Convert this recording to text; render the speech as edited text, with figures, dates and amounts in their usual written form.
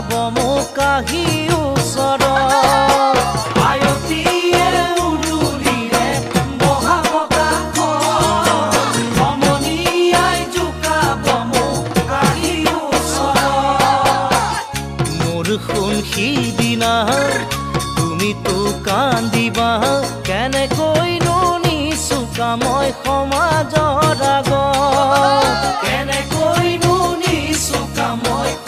জোকাব মোক আহি ওচৰত আয়তীয়ে উৰুলিৰে বহাব কাষত সমনীয়াই জোকাব মোক আহি ওচৰত মোৰ সোণ সিদিনা তুমিতো কান্দিবা কেনেকৈনো নিচুকা মই সমাজৰ আগত কেনেকৈ